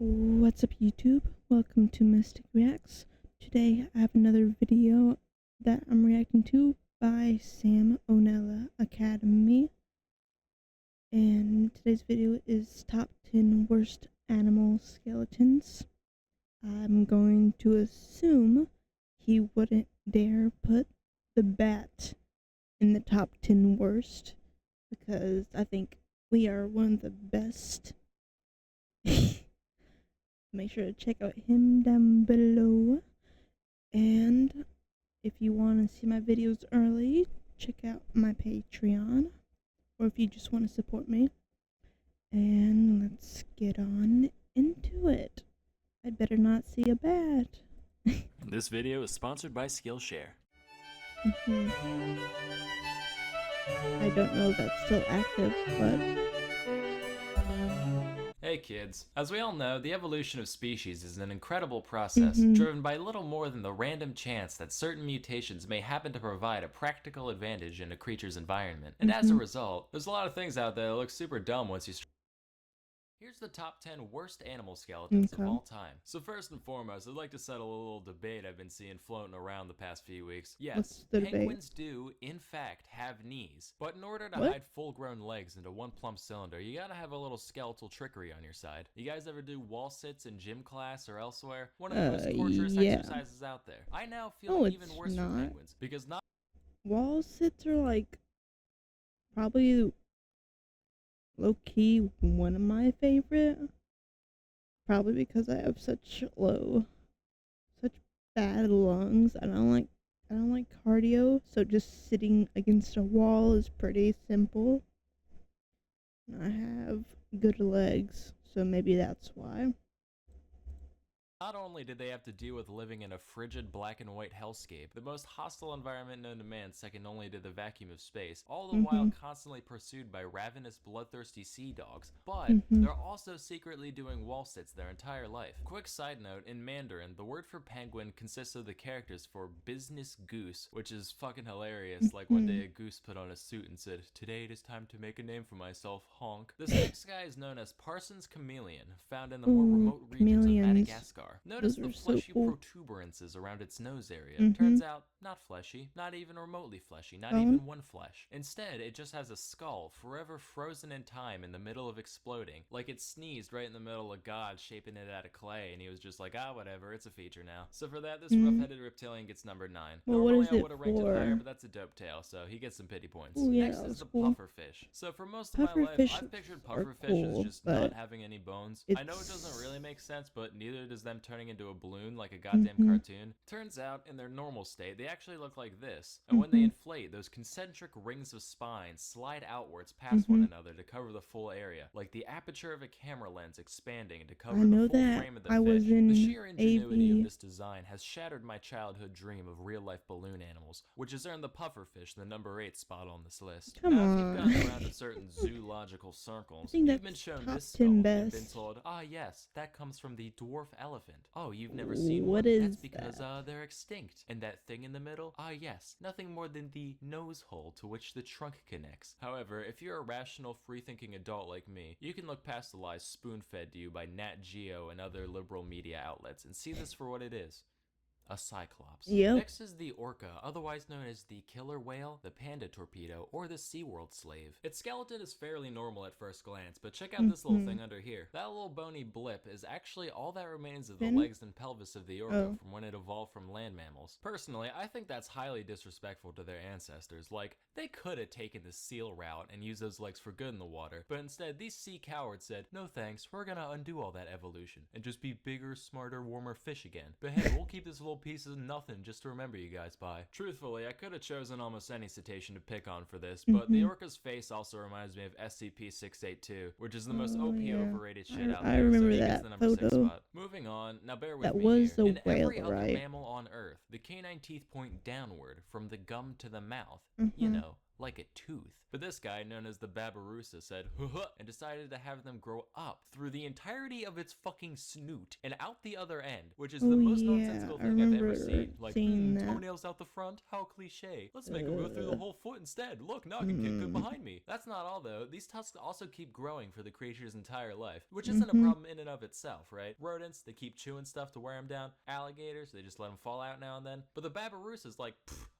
What's up YouTube? Welcome to Mistic Reacts. Today I have another video that I'm reacting to by Sam Onella Academy. And today's video is top 10 worst animal skeletons. I'm going to assume he wouldn't dare put the bat in the top 10 worst, because I think we are one of the best. Make sure to check out him down below. And if you want to see my videos early, check out my Patreon. Or if you just want to support me. And let's get on into it. I better not see a bat. This video is sponsored by Skillshare. I don't know if that's still active, but... Hey kids, as we all know, the evolution of species is an incredible process, driven by little more than the random chance that certain mutations may happen to provide a practical advantage in a creature's environment. And as a result, there's a lot of things out there that look super dumb once you Here's the top 10 worst animal skeletons of all time. So first and foremost, I'd like to settle a little debate I've been seeing floating around the past few weeks. Yes, penguins do, in fact, have knees. But in order to hide full-grown legs into one plump cylinder, you gotta have a little skeletal trickery on your side. You guys ever do wall sits in gym class or elsewhere? One of the most torturous exercises out there. I now feel even worse for penguins, because not wall sits are like probably low-key one of my favorite, probably because I have such bad lungs. I don't like cardio, so just sitting against a wall is pretty simple. And I have good legs, so maybe that's why. Not only did they have to deal with living in a frigid black and white hellscape, the most hostile environment known to man second only to the vacuum of space, all the while constantly pursued by ravenous, bloodthirsty sea dogs, but they're also secretly doing wall sits their entire life. Quick side note, in Mandarin, the word for penguin consists of the characters for business goose, which is fucking hilarious. Like one day a goose put on a suit and said, "Today it is time to make a name for myself, honk." This next guy is known as Parsons chameleon, found in the more remote regions of Madagascar. Notice the fleshy protuberances around its nose area. Turns out, not fleshy, not even remotely fleshy, not even one flesh. Instead, it just has a skull forever frozen in time in the middle of exploding, like it sneezed right in the middle of God shaping it out of clay, and he was just like, ah, whatever, it's a feature now. So for that, this rough-headed reptilian gets number 9. Well, normally I would have ranked it higher, but that's a dope tail, so he gets some pity points. Next is the pufferfish. So for most of my life, I've pictured pufferfish as just not having any bones. I know it doesn't really make sense, but neither does them turning into a balloon like a goddamn cartoon. Turns out, in their normal state, they actually look like this. And when they inflate, those concentric rings of spines slide outwards past one another to cover the full area, like the aperture of a camera lens expanding to cover the full frame of the fish. The sheer ingenuity of this design has shattered my childhood dream of real-life balloon animals, which has earned the pufferfish the number 8 spot on this list. Now, if you've gotten around to certain zoological circles, you've been shown this skull and been told, ah yes, that comes from the dwarf elephant. Oh, you've never seen one? That's because they're extinct. And that thing in the middle? Ah yes, nothing more than the nose hole to which the trunk connects. However, if you're a rational, free-thinking adult like me, you can look past the lies spoon-fed to you by Nat Geo and other liberal media outlets and see this for what it is. A cyclops. Next is the orca, otherwise known as the killer whale, the panda torpedo, or the SeaWorld slave. Its skeleton is fairly normal at first glance, but check out this little thing under here. That little bony blip is actually all that remains of the legs and pelvis of the orca from when it evolved from land mammals. Personally, I think that's highly disrespectful to their ancestors. Like, they could have taken the seal route and used those legs for good in the water, but instead these sea cowards said, no thanks, we're gonna undo all that evolution and just be bigger, smarter, warmer fish again. But hey, we'll keep this little piece of nothing just to remember you guys by. Truthfully, I could have chosen almost any cetacean to pick on for this, but the orca's face also reminds me of SCP-682, which is the most OP overrated shit out there, so he gets the number 6 spot. Moving Moving on, now bear with that me was here. a In whale, every other right? mammal on Earth, the canine teeth point downward from the gum to the mouth. Mm-hmm. You know, like a tooth. But this guy, known as the babirusa, said, "Huh," and decided to have them grow up through the entirety of its fucking snoot and out the other end, which is the most nonsensical thing I've ever seen. Like, toenails out the front? How cliche. Let's make them go through the whole foot instead. Look, now I can kick good behind me. That's not all, though. These tusks also keep growing for the creature's entire life, which isn't a problem in and of itself, right? Rodents, they keep chewing stuff to wear them down. Alligators, they just let them fall out now and then. But the babirusa's like,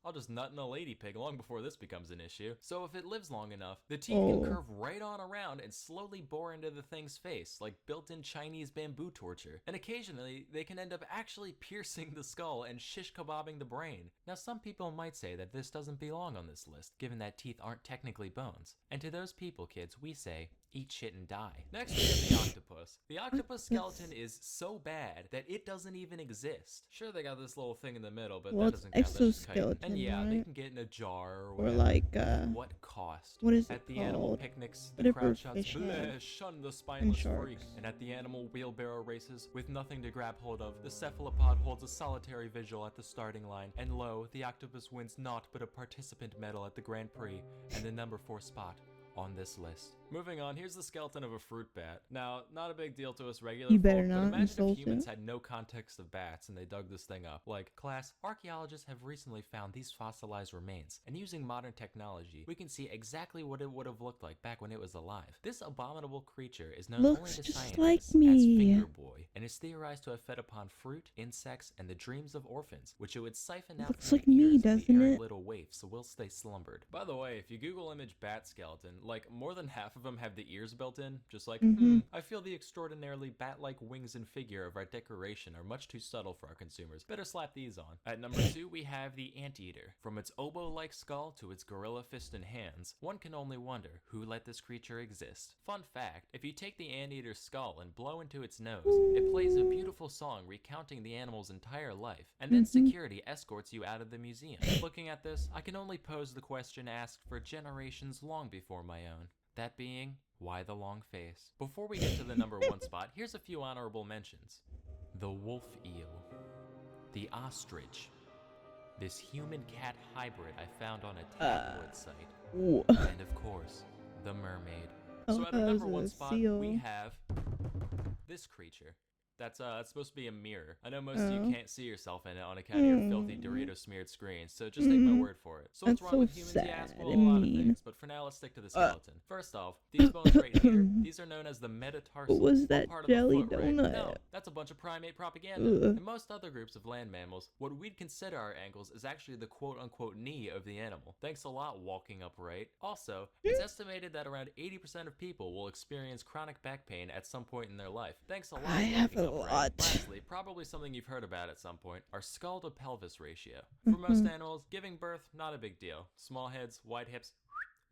I'll just nut in a lady pig long before this becomes an issue. So if it lives long enough, the teeth can curve right on around and slowly bore into the thing's face, like built-in Chinese bamboo torture. And occasionally, they can end up actually piercing the skull and shish kebabbing the brain. Now, some people might say that this doesn't belong on this list, given that teeth aren't technically bones. And to those people, kids, we say, eat shit and die. Next we have the octopus. The octopus skeleton is so bad that it doesn't even exist. Sure, they got this little thing in the middle, but that doesn't count. Exoskeleton, and yeah, right? they can get in a jar or whatever. Or like, what cost? what is it At the called? animal picnics, the crowd shouts, "Bleh, shun the spineless freak." sharks. And at the animal wheelbarrow races, with nothing to grab hold of, the cephalopod holds a solitary vigil at the starting line. And lo, the octopus wins naught but a participant medal at the Grand Prix and the number 4 spot on this list. Moving on, here's the skeleton of a fruit bat. Now, not a big deal to us regular folk, but imagine if humans had no context of bats and they dug this thing up. Like, class, archaeologists have recently found these fossilized remains, and using modern technology, we can see exactly what it would have looked like back when it was alive. This abominable creature is known only to scientists as Finger Boy, and is theorized to have fed upon fruit, insects, and the dreams of orphans, which it would siphon out from the ears of the errant little waifs whilst they slumbered. By the way, if you Google image bat skeleton, like, more than half of them have the ears built in, just like, I feel the extraordinarily bat-like wings and figure of our decoration are much too subtle for our consumers. Better slap these on. At number 2, we have the anteater. From its oboe-like skull to its gorilla fist and hands, one can only wonder who let this creature exist. Fun fact, if you take the anteater's skull and blow into its nose, it plays a beautiful song recounting the animal's entire life, and then security escorts you out of the museum. Looking at this, I can only pose the question asked for generations long before my own. That being, why the long face? Before we get to the number 1 spot, here's a few honorable mentions. The wolf eel. The ostrich. This human-cat hybrid I found on a tabloid site. And of course, the mermaid. So at our number 1 spot, we have this creature. That's supposed to be a mirror. I know most of you can't see yourself in it on account of your filthy Dorito-smeared screen, so just take my word for it. So what's wrong with humans, you ask? Well, a lot of things, but for now, let's stick to the skeleton. First off, these bones right here, these are known as the metatarsals. What was that part jelly of the foot, donut? right? No, that's a bunch of primate propaganda. In most other groups of land mammals, what we'd consider our ankles is actually the quote-unquote knee of the animal. Thanks a lot, walking upright. Also, it's estimated that around 80% of people will experience chronic back pain at some point in their life. Thanks a lot, I have a lot. Lastly, probably something you've heard about at some point, our skull to pelvis ratio. For most animals, giving birth, not a big deal. Small heads, wide hips,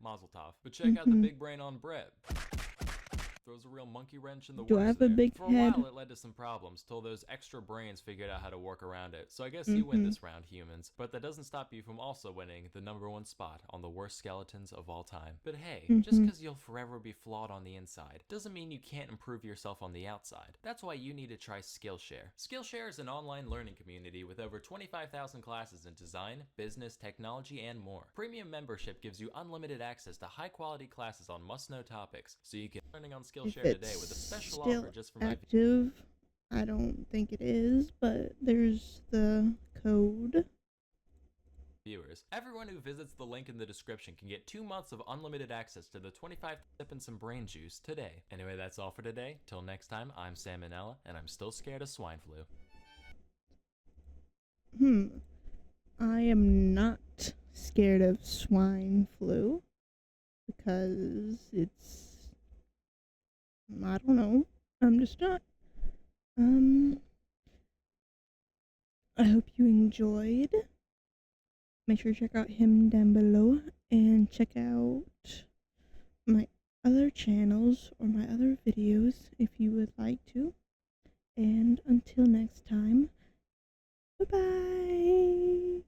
mazel tov. But check out the big brain on Brett. Throws a real monkey wrench in the works. Do I have a big head? For a while, it led to some problems till those extra brains figured out how to work around it. So I guess you win this round, humans. But that doesn't stop you from also winning the number 1 spot on the worst skeletons of all time. But hey, just because you'll forever be flawed on the inside doesn't mean you can't improve yourself on the outside. That's why you need to try Skillshare. Skillshare is an online learning community with over 25,000 classes in design, business, technology, and more. Premium membership gives you unlimited access to high-quality classes on must-know topics, so you can learning on Skillshare today with a special offer just for active. I don't think it is, but there's the code. Viewers. Everyone who visits the link in the description can get 2 months of unlimited access to the 25 sip and some brain juice today. Anyway, that's all for today. Till next time, I'm Salmonella, and I'm still scared of swine flu. I am not scared of swine flu because it's, I don't know. I'm just not. I hope you enjoyed. Make sure to check out him down below and check out my other channels or my other videos if you would like to. And until next time, bye-bye.